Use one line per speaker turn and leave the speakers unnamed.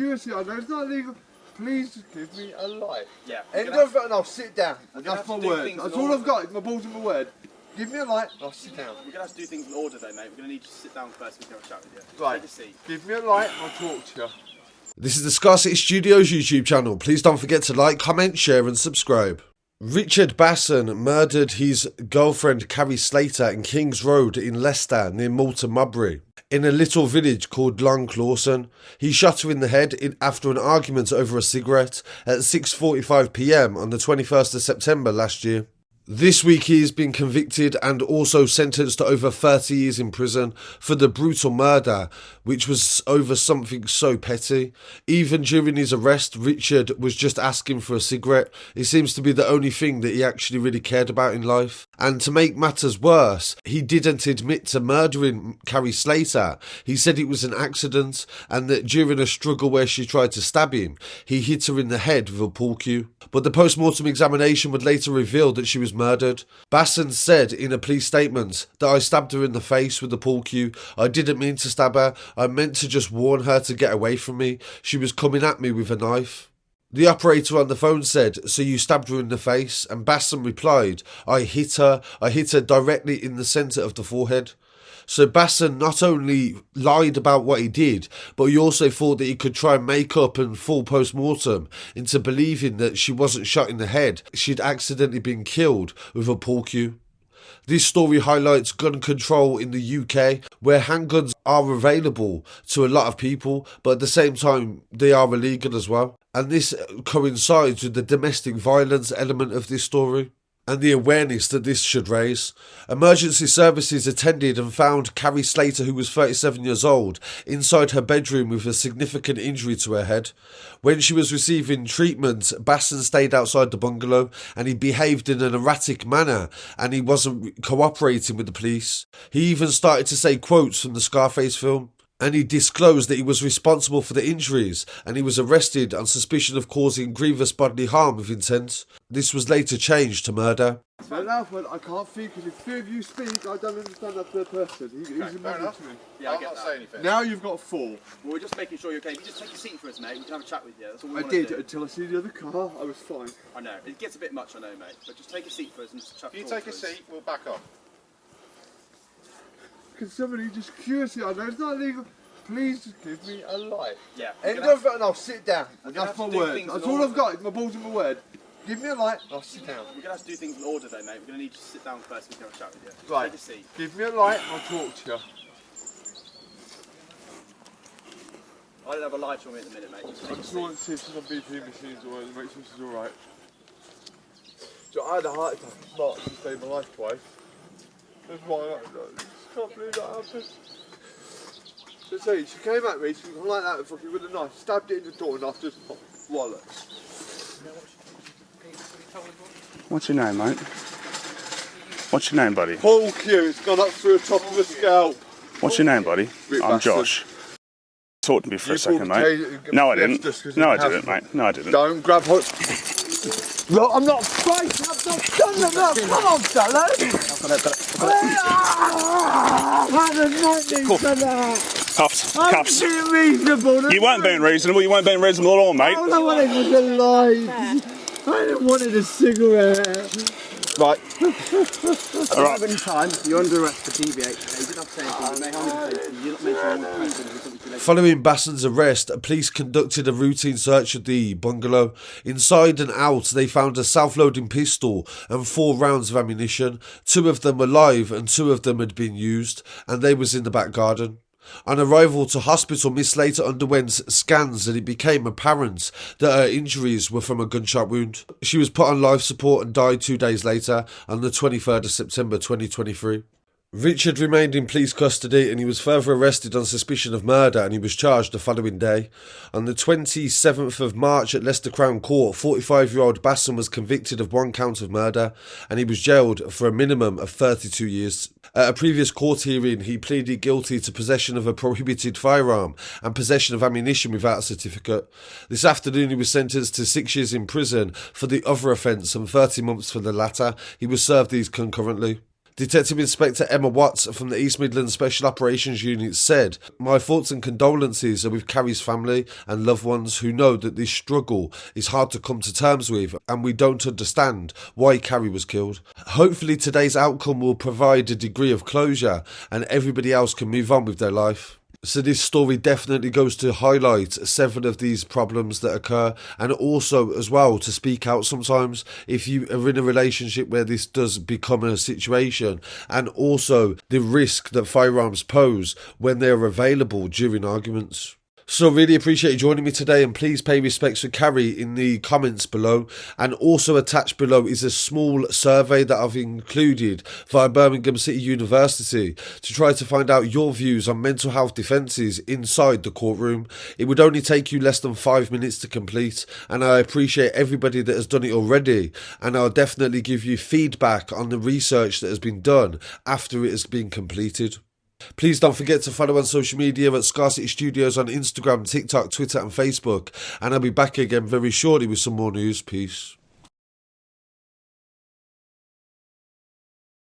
Seriously, I know it's not illegal. Please just give me a life.
Yeah.
End of it and I'll sit down. And that's my word. That's all I've got. My balls in my word. Give me a light and I'll sit down.
We're going to have to do things in order though, mate. We're going to need you to sit down first so we can have a chat with you.
Right.
Take a seat.
Give me a light and I'll talk to you.
This is the Scarcity Studios YouTube channel. Please don't forget to like, comment, share and subscribe. Richard Basson murdered his girlfriend Carrie Slater in Kings Road in Leicester near Malton Mudbury. In a little village called Long Clawson. He shot her in the head after an argument over a cigarette at 6:45 PM on the 21st of September last year. This week he has been convicted and also sentenced to over 30 years in prison for the brutal murder, which was over something so petty. Even during his arrest, Richard was just asking for a cigarette. It seems to be the only thing that he actually really cared about in life. And to make matters worse, he didn't admit to murdering Carrie Slater. He said it was an accident and that during a struggle where she tried to stab him, he hit her in the head with a pool cue. But the post-mortem examination would later reveal that she was murdered. Basson said in a police statement that I stabbed her in the face with the pool cue. I didn't mean to stab her. I meant to just warn her to get away from me. She was coming at me with a knife. The operator on the phone said, so you stabbed her in the face? And Basson replied, I hit her directly in the centre of the forehead. So Basson not only lied about what he did, but he also thought that he could try and make up and fool post-mortem into believing that she wasn't shot in the head. She'd accidentally been killed with a pool cue. This story highlights gun control in the UK, where handguns are available to a lot of people, but at the same time they are illegal as well. And this coincides with the domestic violence element of this story and the awareness that this should raise. Emergency services attended and found Carrie Slater, who was 37 years old, inside her bedroom with a significant injury to her head. When she was receiving treatment, Basson stayed outside the bungalow and he behaved in an erratic manner and he wasn't cooperating with the police. He even started to say quotes from the Scarface film. And he disclosed that he was responsible for the injuries and he was arrested on suspicion of causing grievous bodily harm with intent. This was later changed to murder.
Fair enough, I can't think because if three of you speak, I don't understand that third person. He's a man to me.
Yeah, I get that.
Anything. Now you've got four.
Well, we're just making sure you're okay. If you just take a seat for us, mate, we can have a chat with you. That's all we
I
want to
did
do.
until I see the other car. I was fine.
I know. It gets a bit much, I know, mate. But just take a seat for us and just chat.
If you take a seat, we'll back off.
Can somebody just curiously, I know it's not illegal. Please just give me a life.
Yeah.
End of it and I'll sit down. And that's my word. That's all I've got. My balls in my word. Give me a light and I'll sit down.
We're going to have to do things in order though, mate. We're going to need you to sit down first so we can have a chat with you.
Right.
Take a seat.
Give me a light and I'll talk to you.
I don't have a light on me at the minute, mate. Just
I
take a
just
seat.
want to see if some BP machines or make sure she's alright. So I had a heart attack in March and saved my life twice. That's why I just can't believe that happened. So see, she came at me, she was like that fucking with a knife, stabbed it in the door and I just wallet.
What's your name, mate? What's your name, buddy?
Paul Q, it's gone up through the top of the scalp.
What's your name, buddy?
Rick
I'm
Basson.
Josh. Talk to me for
You
a second,
pulled
mate.
the taser-
No, I
yes,
didn't.
just 'cause
No, I
you have
didn't,
to.
mate. No, I didn't.
Don't grab her. No, I'm not fighting, I'm not done with that. Come on, fella.
Cuffs.
I'm
Cuffs.
being reasonable.
You weren't being reasonable. You weren't being reasonable at all, mate.
All I wanted was a life. I didn't wanted a cigarette. Right.
All right.
Any time you're under arrest for deviation, you didn't have to say anything. You may have to you're not mentioning more questions.
Following Basson's arrest, police conducted a routine search of the bungalow. Inside and out, they found a self-loading pistol and 4 rounds of ammunition. 2 of them were live and 2 of them had been used, and they was in the back garden. On arrival to hospital, Ms Slater underwent scans and it became apparent that her injuries were from a gunshot wound. She was put on life support and died 2 days later on the 23rd of September 2023. Richard remained in police custody and he was further arrested on suspicion of murder and he was charged the following day. On the 27th of March at Leicester Crown Court, 45-year-old Basson was convicted of 1 count of murder and he was jailed for a minimum of 32 years. At a previous court hearing, he pleaded guilty to possession of a prohibited firearm and possession of ammunition without a certificate. This afternoon he was sentenced to 6 years in prison for the other offence and 30 months for the latter. He was served these concurrently. Detective Inspector Emma Watts from the East Midlands Special Operations Unit said, "My thoughts and condolences are with Carrie's family and loved ones who know that this struggle is hard to come to terms with and we don't understand why Carrie was killed. Hopefully today's outcome will provide a degree of closure and everybody else can move on with their life." So this story definitely goes to highlight several of these problems that occur, and also as well to speak out sometimes if you are in a relationship where this does become a situation, and also the risk that firearms pose when they are available during arguments. So really appreciate you joining me today, and please pay respects to Carrie in the comments below. And also attached below is a small survey that I've included via Birmingham City University to try to find out your views on mental health defences inside the courtroom. It would only take you less than 5 minutes to complete, and I appreciate everybody that has done it already, and I'll definitely give you feedback on the research that has been done after it has been completed. Please don't forget to follow on social media at Scarcity Studios on Instagram, TikTok, Twitter and Facebook. And I'll be back again very shortly with some more news. Peace.